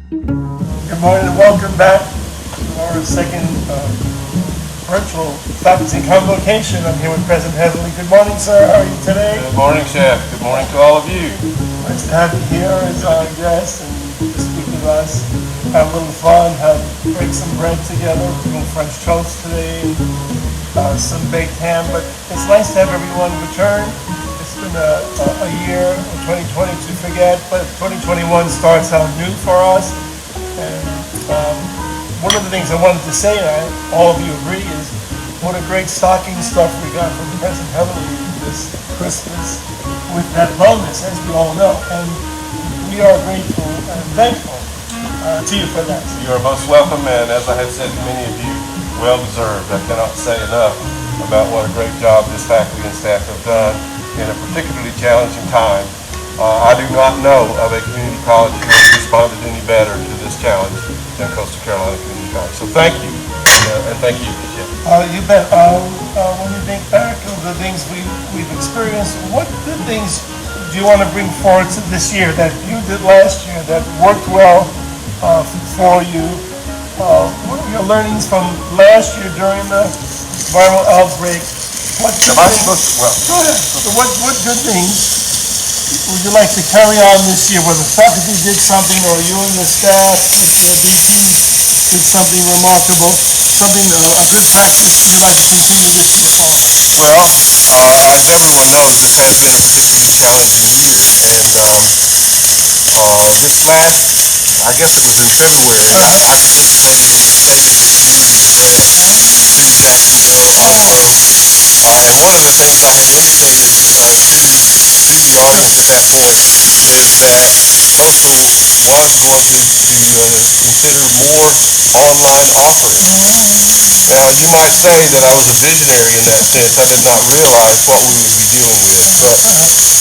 Good morning and welcome back to our second virtual faculty convocation. I'm here with President Heatherly. Good morning, sir. How are you today? Good morning, Chef. Good morning to all of you. Nice to have you here as our guest and to speak with us. Have a little fun, break some bread together. We're doing French toast today, some baked ham. But it's nice to have everyone return. It's been a year, 2020 to forget, but 2021 starts out new for us. And one of the things I wanted to say, and all of you agree, is what a great stocking stuff we got from President Heatherly this Christmas with that bonus, as we all know. And we are grateful and thankful to you for that. You are most welcome, and as I have said to many of you, well deserved. I cannot say enough about what a great job this faculty and staff have done in a particularly challenging time. I do not know of a community college who has responded any better to this challenge than Coastal Carolina Community College. So thank you, and thank you, Chef. You bet. When you think back of the things we've experienced, what good things do you want to bring forward to this year that you did last year that worked well for you? What are your learnings from last year during the viral outbreak? What good things? Go ahead. So what good things would you like to carry on this year, whether faculty did something or you and your staff, your DPs did something remarkable, something, a good practice you'd like to continue this year forward? Well, as everyone knows, this has been a particularly challenging year, and this last, I guess it was in February, I participated in the State of the Community Press to Jacksonville. And one of the things I had indicated to the audience at that point is that Coastal was going to consider more online offerings. Now, you might say that I was a visionary in that sense. I did not realize what we would be dealing with. But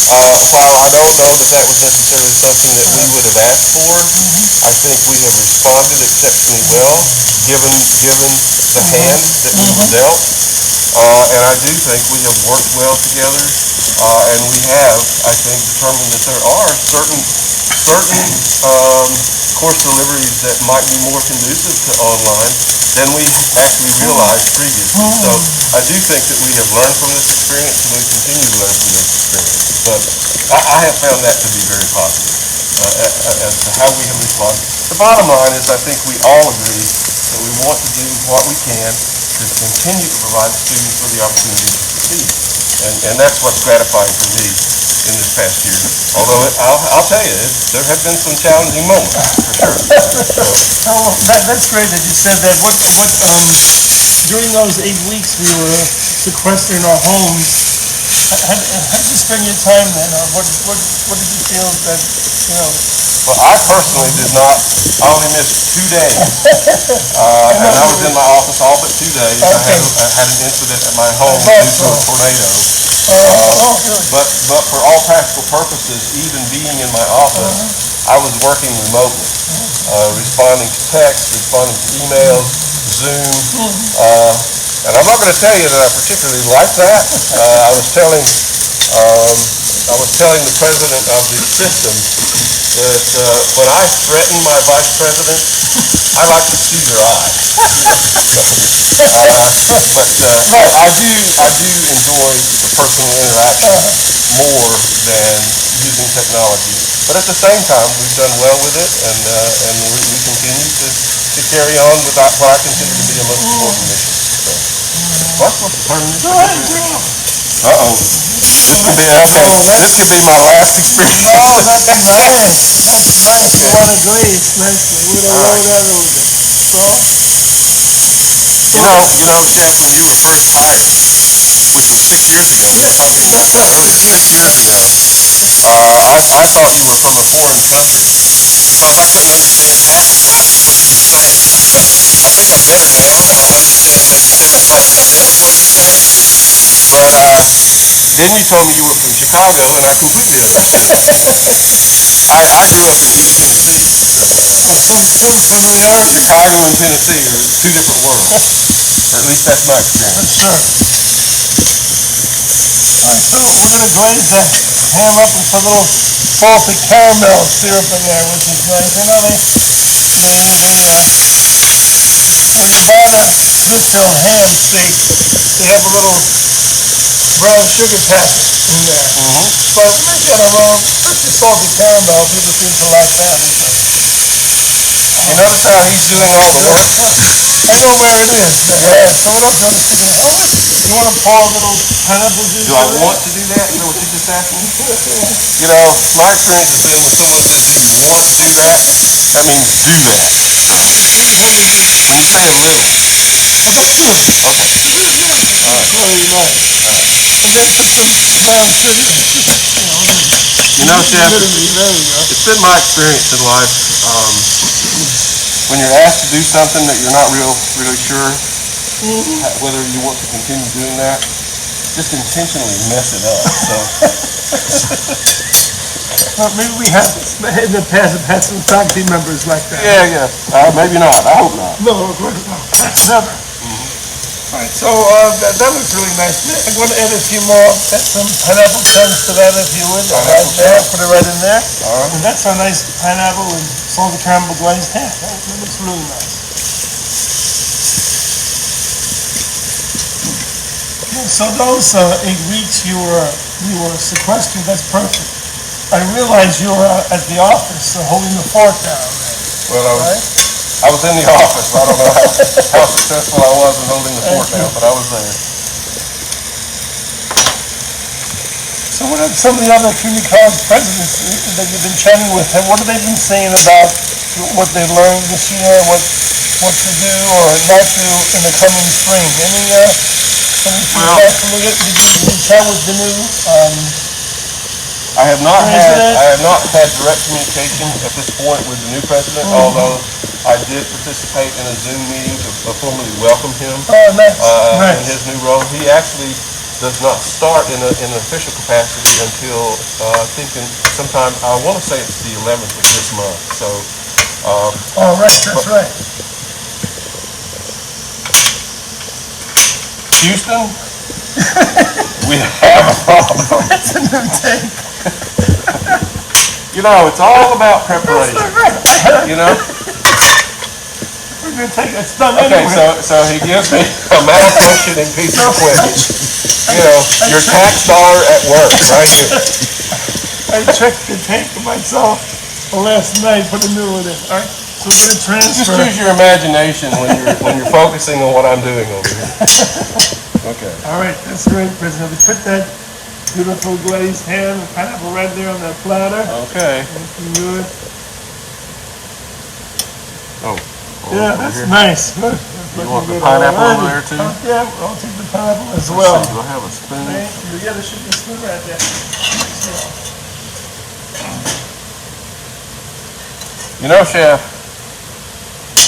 while I don't know that that was necessarily something that we would have asked for, I think we have responded exceptionally well, given the hand that we were dealt. And I do think we have worked well together, and we have, I think, determined that there are certain course deliveries that might be more conducive to online than we actually realized previously. So I do think that we have learned from this experience, and we continue to learn from this experience. But I have found that to be very positive as to how we have responded. The bottom line is I think we all agree that we want to do what we can to continue to provide students with the opportunity to succeed. And that's what's gratifying for me in this past year. Although I'll tell you, there have been some challenging moments, for sure. That's great that you said that. During those 8 weeks we were sequestered in our homes, how did you spend your time then? What did you feel that, you know? Well, I personally did not. I only missed 2 days, and I was in my office all but 2 days. Okay. I had an incident at my home due to a tornado. But for all practical purposes, even being in my office, I was working remotely, responding to texts, responding to emails, Zoom, and I'm not going to tell you that I particularly like that. I was telling the president of the system that when I threaten my vice president, I like to see their eyes. But I do enjoy the personal interaction more than using technology. But at the same time, we've done well with it, and we continue to carry on with what I consider to be a most important mission. So, what's the turn this? Uh-oh. This could be my last experience. Oh, that's nice. That's nice. You want to glaze nicely. We're going to roll that over. So? You know, Chef, when you were first hired, which was 6 years ago, probably early 6 years ago, I thought you were from a foreign country because I couldn't understand half the time what you were saying. I think I'm better now, and I'll understand most of what you're saying. But then you told me you were from Chicago, and I completely understood. I grew up in East Tennessee. Some familiarity. Chicago and Tennessee are two different worlds. Or at least that's my experience. Sure. So we're gonna glaze that ham up and put a little salted caramel syrup in there, which is nice. You know, when you buy the Smithfield ham steak, they have a little brown sugar packet in there. But we get a little, put your salted caramel, people seem to like that. You notice how he's doing all the work? I know where it is. Yeah. So what else do you want to stick in? You want to pour a little pineapple juice? Do I want to do that? You know what you just asked me? You know, my experience has been when someone says, do you want to do that? That means do that. When you say a little. About two. Okay. That's really nice. And then put some brown sugar. You know, Chef, There you go. it's been my experience in life, when you're asked to do something that you're not really sure whether you want to continue doing that, just intentionally mess it up. So, Well, maybe we have, in the past, have had some faculty members like that. yeah. Maybe not. I hope not. No, of course not. Never. All right, so that looks really nice. I'm going to add a few more, add some pineapple chunks to that if you would. Right there, put it right in there. All right. And that's a nice pineapple and salted caramel glazed ham. That looks really nice. Okay, so those 8 weeks you were sequestered, that's perfect. I realize you were at the office holding the fort down there, Well, right? I was in the office. I don't know how successful I was in holding the fort down, but I was there. So what are some of the other community college presidents that you've been chatting with? What have they been saying about what they've learned this year, what to do or not do in the coming spring? Any feedback from you? Did you chat with the new I have not president? had direct communication at this point with the new president, although I did participate in a Zoom meeting to formally welcome him Nice. in his new role. He actually does not start in an official capacity until I think sometime, I want to say it's the 11th of this month. So, Oh, right, that's right. Houston, we have a problem. That's a new take. You know, it's all about preparation. You know. We're going to take it's done Okay, anyway. so he gives me a malfunctioning piece of equipment. You know, your tax dollar at work, right here. I checked the tank myself last night, put a new one in. All right, so we're going to Just transfer. use your imagination when you're focusing on what I'm doing over here. Okay. All right, that's great, President. We put that beautiful glazed ham and pineapple right there on that platter. Okay. Looking good. Oh. Yeah, over that's here. nice. Good. You want the pineapple over there too? Yeah, I'll take the pineapple as Let's well. see, do I have a spoon? Thank you. Yeah, there should be a spoon right there. You know, Chef,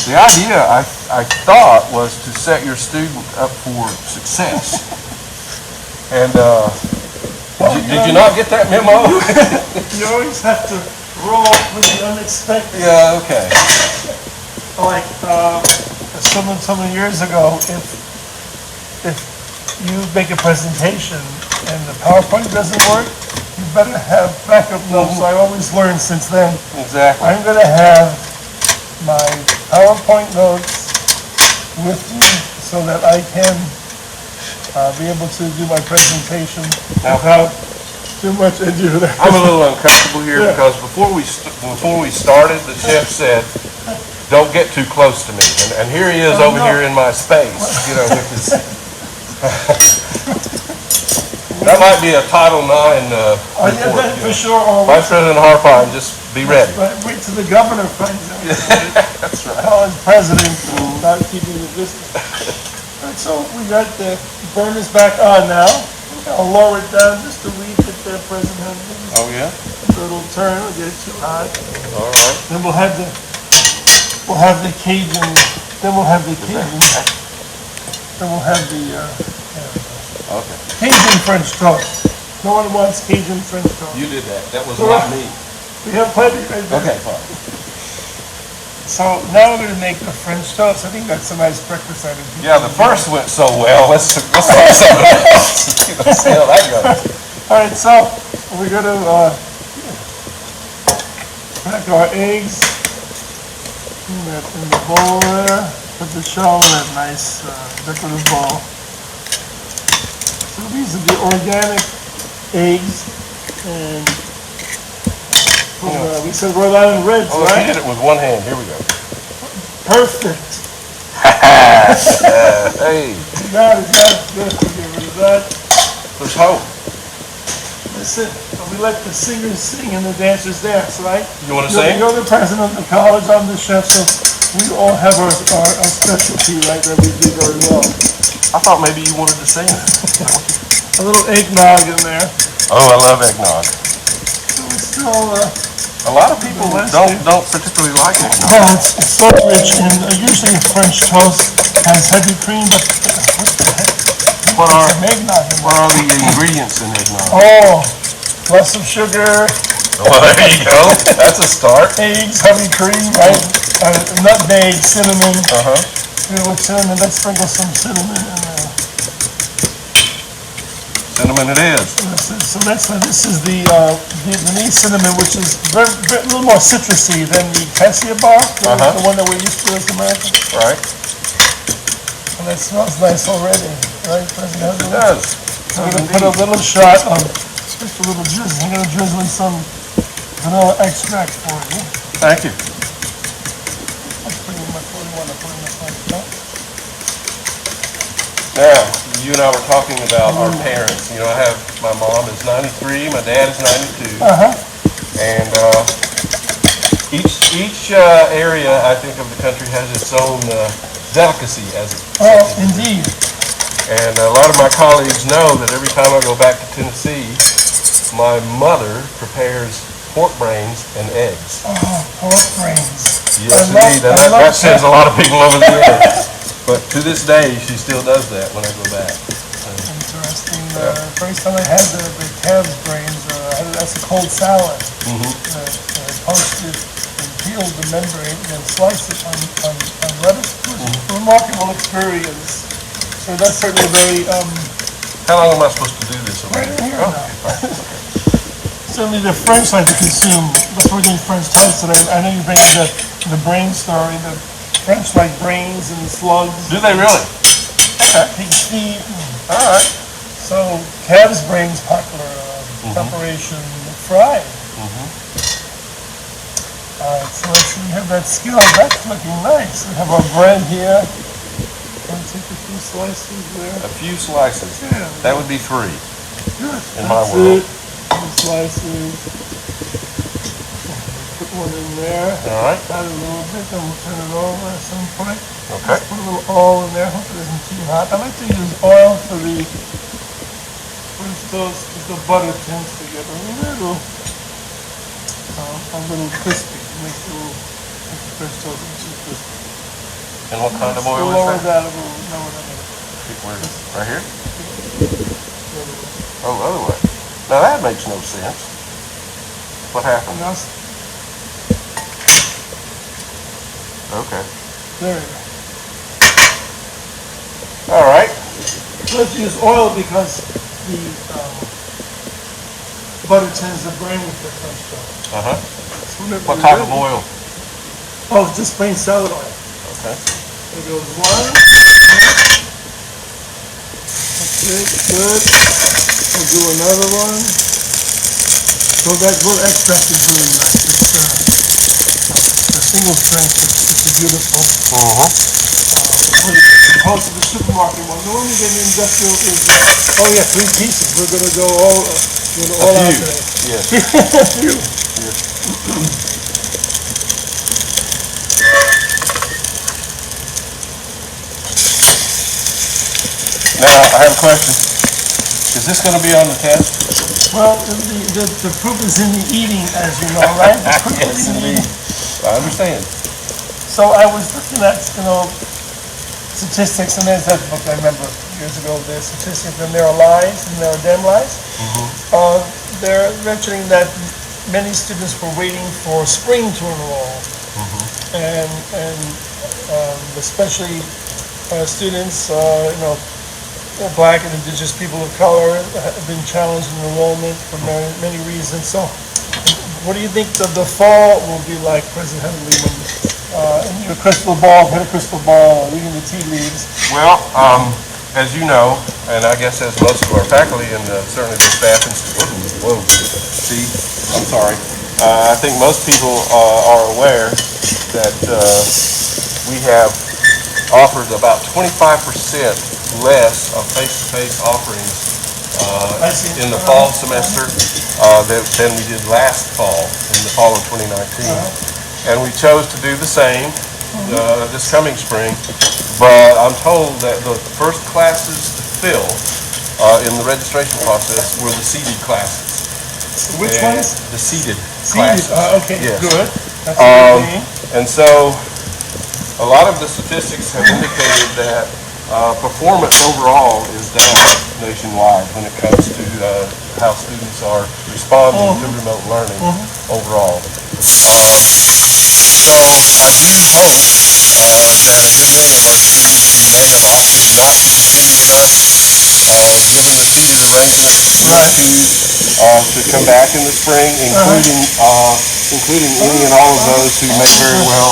the idea I thought was to set your student up for success. And did you not get that memo? You always have to roll with the unexpected. Yeah, okay. Like some years ago, if you make a presentation and the PowerPoint doesn't work, you better have backup notes. So I always learned since then. Exactly. I'm going to have my PowerPoint notes with me so that I can be able to do my presentation without too much ado there. I'm a little uncomfortable here Yeah. because before we started, the chef said, "Don't get too close to me," and here he is over here in my space, you know, which is that might be a Title IX Oh, yeah, report. that you for know. sure. Or Vice President Harpine, just be ready. wait till the governor finds out. That's right. College president not keeping the distance. All right, so we got the burners back on now. I'll lower it down just a wee bit there, President. Oh yeah. So it'll turn, we'll get it too hot. All right. Then we'll have the Cajun, then we'll have the Okay. Cajun French toast. No one wants Cajun French toast. You did that. That was not me. We have plenty right there. Okay, fine. So now we're gonna make the French toast. I think that's a nice breakfast item. Yeah, the first went so well. Let's have something else. Let's see how that goes. All right, so we're gonna crack our eggs in the bowl there. Put the shell in that nice decorative bowl. So these are the organic eggs, and we said Rhode Island Reds, Oh, he right? did it with one hand. Here we go. Perfect. Hey, Got it, good. Get rid of that. there's hope. Listen, we let the singers sing and the dancers dance, right? You want to sing? You're the president of the college, I'm the chef, so we all have our specialty, right, that we do very well. I thought maybe you wanted to sing. A little eggnog in there. Oh, I love eggnog. So it's still, A lot of people don't particularly like eggnog. well, it's so rich, and usually French toast has heavy cream, but what the heck? What are Some eggnog in what there. are the ingredients in eggnog? Oh, lots of sugar, Well, there you go. That's a start. eggs, heavy cream, right? Nutmeg, cinnamon. Uh-huh. With cinnamon, let's sprinkle some cinnamon in there. Cinnamon it is. So this is the Vietnamese cinnamon, which is a little more citrusy than the cassia bark, the one that we're used to as Americans. Right. And that smells nice already, right? It does. So we're gonna put a little shot of, just a little drizzle. I'm gonna drizzle in some vanilla extract for you. Thank you. That's pretty much what we want to put in this one. No? Now, you and I were talking about our parents. You know, I have, my mom is 93, my dad is 92. And each area, I think, of the country has its own delicacy, as it Oh, says. indeed. And a lot of my colleagues know that every time I go back to Tennessee, my mother prepares pork brains and eggs. Oh, pork brains. Yes, I love- indeed. And I love that sends a lot of people over the edge. But to this day, she still does that when I go back. Interesting. First time I had the calves brains, that's a cold salad. Poached it and peeled the membrane and then sliced it on lettuce. It was a remarkable experience. So that's certainly very, How long am I supposed to do this right already? in here Oh, now. Certainly the French like to consume, that's what we're doing French toast today. I know you bring the brain story, the French like brains and slugs. do they really? Pig's feet. All right. So calves brains popular preparation fried. All right, so let's see, we have that skill. That's looking nice. We have our bread here. Want to take a few slices there? A few slices. Yeah. That would be 3. Good. In my That's world. it. Two slices. Put one in there. All right. Add a little bit, then we'll turn it over at some point. Okay. Put a little oil in there. Hope it isn't too hot. I like to use oil for the French toast because the butter tends to get a little crispy. Make the French toast too crispy. And what kind of oil Lower is that? that a little. Lower that a little. Where is it? Right here? Oh, other way. Now that makes no sense. What happened? And that's, Okay. there you go. All right. Let's use oil because the butter tends to burn with the French toast. Uh-huh. So whenever What you're type ready- of oil? Oh, just plain salad oil. Okay. There goes one. Okay, good. We'll do another one. So that little extract is really nice. It's the single strength. It's beautiful. Opposed to the supermarket one. The one you get in industrial is, oh yeah, 3 pieces. We're gonna go all out few. today. Yes. Few. Now, I have a question. Is this going to be on the test? Well, the proof is in the eating, as you know, right? The proof is in the eating. I understand. So I was looking at, statistics, and there's that book I remember years ago, there's statistics, and there are lies, and there are damn lies. They're mentioning that many students were waiting for spring to enroll. and especially students, black and indigenous people of color have been challenged in enrollment for many reasons. So what do you think the fall will be like, President Headley, when in your crystal ball, hit a crystal ball, reading the tea leaves? Well, as you know, and I guess as most of our faculty and certainly the staff and see, I'm sorry. I think most people are aware that we have offered about 25% less of face-to-face offerings in the fall semester than we did last fall, in the fall of 2019. And we chose to do the same this coming spring, but I'm told that the first classes to fill in the registration process were the seated classes. Which And ones? The seated Seated. classes. Okay, Yes. good. That's a good thing. And so a lot of the statistics have indicated that performance overall is down nationwide when it comes to how students are responding to remote learning overall. So I do hope that a good many of our students who may have opted not to continue with us, given the seated arrangements, to come back in the spring, including any and all of those who may very well,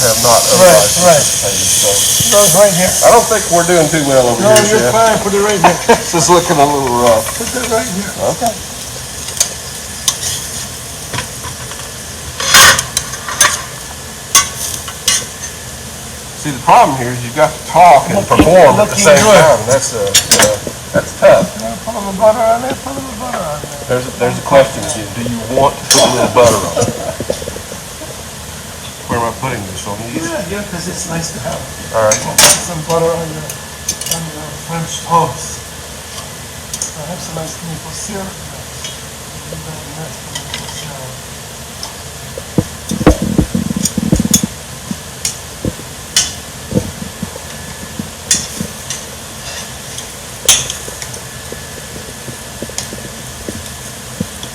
have not otherwise participated. So Those right here. I don't think we're doing too well over No, here, you're Chef. fine. Put it right here. This is looking a little rough. Put that right here. Okay. See, the problem here is you've got to talk and perform at the same time. That's tough. Put a little butter on there. Put a little butter on there. There's a question again. Do you want to put a little butter on it? Where am I putting this on these? Yeah, because it's nice to have All right. some butter on your French toast. I have some nice maple syrup. Very nice maple syrup.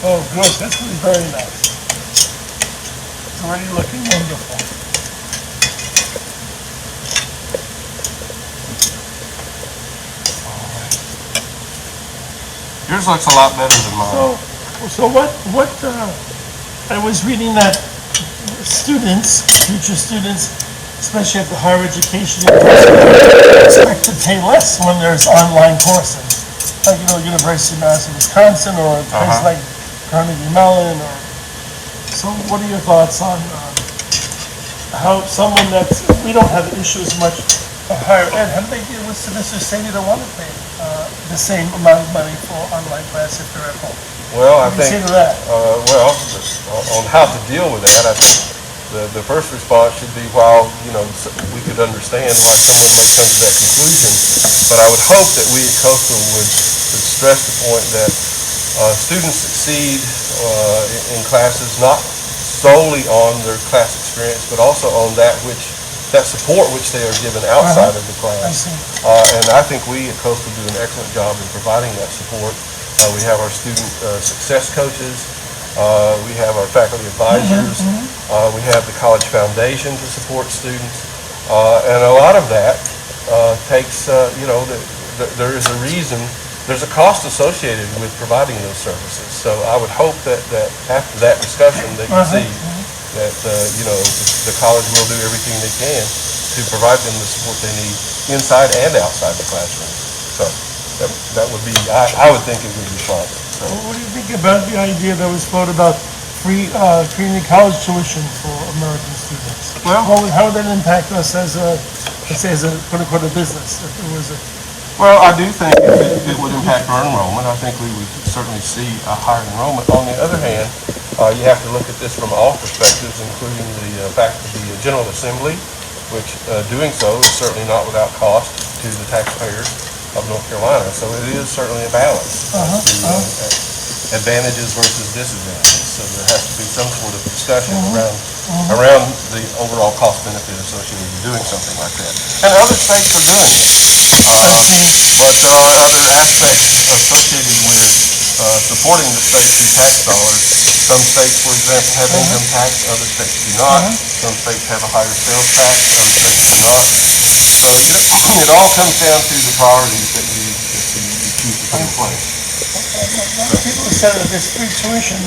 Oh, good. That's really very nice. It's already looking wonderful. Yours looks a lot better than mine. So what, I was reading that students, future students, especially at the higher education university, expect to pay less when there's online courses. Like, University of Madison, Wisconsin, or a place like Carnegie Mellon, or, so what are your thoughts on how someone we don't have issues much of higher ed, how do they deal with students who say they don't want to pay the same amount of money for online class if they're at home? Well, I What do you think, say to that? on how to deal with that, I think the first response should be, while, we could understand why someone may come to that conclusion, but I would hope that we at Coastal would stress the point that students succeed in classes not solely on their class experience, but also on that support which they are given outside of the I class. see. And I think we at Coastal do an excellent job in providing that support. We have our student success coaches. We have our faculty advisors. We have the College Foundation to support students. And a lot of that takes, there is a reason, there's a cost associated with providing those services. So I would hope that after that discussion, they can see that, the college will do everything they can to provide them the support they need inside and outside the classroom. So that would be, I would think, a good response. So. What do you think about the idea that was floated about free community college tuition for American students? Well, how would that impact us as let's say, as a quote-unquote a business? If it was a Well, I do think it would impact our enrollment. I think we would certainly see a higher enrollment. On the other hand, you have to look at this from all perspectives, including the fact of the General Assembly, which doing so is certainly not without cost to the taxpayers of North Carolina. So it is certainly a balance to advantages versus disadvantages. So there has to be some sort of discussion around the overall cost benefit associated with doing something like that. And other states are doing it. But there are other aspects associated with supporting the state through tax dollars Some states, for example, have income tax, other states do not. Some states have a higher sales tax, other states do not. So, it all comes down to the priorities that you choose to put in place. A lot of people have said that this free tuition,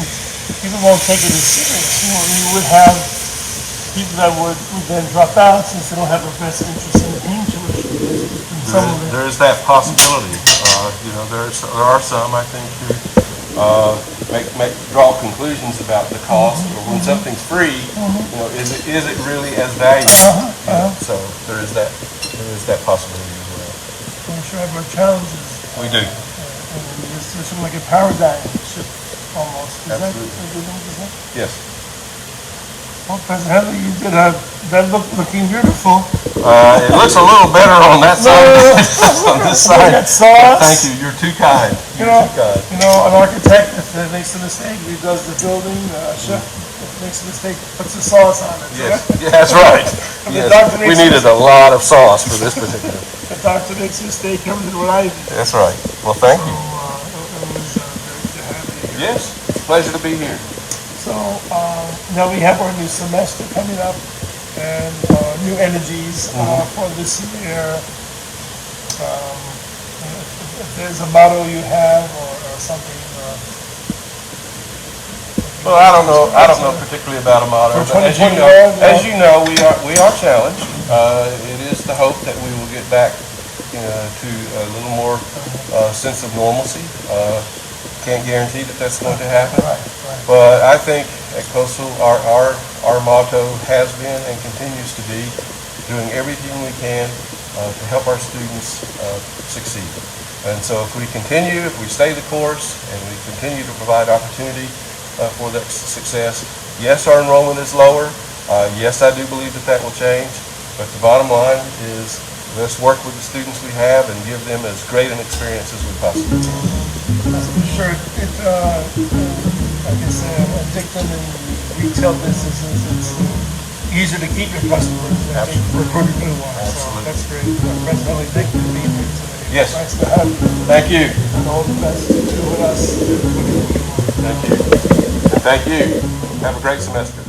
people won't take it as serious. You would have people that would then drop out since they don't have a best interest in paying tuition. And some of it. There is that possibility. There are some, I think, who draw conclusions about the cost, or when something's free, is it really as valuable? So there is that possibility as well. I'm sure everyone challenges. We do. And there's sort of like a paradigm shift almost. Is that Absolutely. a good thing to say? Yes. Well, President Headley, you did have that looking beautiful. It looks a little better on that side on this side. That sauce. Thank you. You're too kind. You You're know, too kind. an architect, if he makes a mistake, redoes the building. Chef, if he makes a mistake, puts the sauce on it. Yes. Yeah, that's right. The Yes. doctor We makes needed a lot of sauce for this particular. The doctor makes a mistake, comes in what I did. That's right. Well, thank So, you. it was great to have you here. Yes. Pleasure to be here. So, now we have our new semester coming up and new energies for this year. If there's a motto you have or something. Well, I don't know particularly about a motto, For but as 2021, you know, we are challenged. It is the hope that we will get back, to a little more sense of normalcy. Can't guarantee that that's going to happen, Right. but I think at Coastal, our motto has been and continues to be doing everything we can to help our students succeed. And so if we stay the course, and we continue to provide opportunity for that success, yes, our enrollment is lower. Yes, I do believe that will change. But the bottom line is, let's work with the students we have and give them as great an experience as we possibly can. I'm sure like I said, addicting in retail businesses, it's easier to keep your customers than to recruit new ones. Absolutely. So that's great. President Headley, thank you for being here today. Yes. Nice to have you. Thank you. And all the best to you and us. Thank you. And thank you. Have a great semester.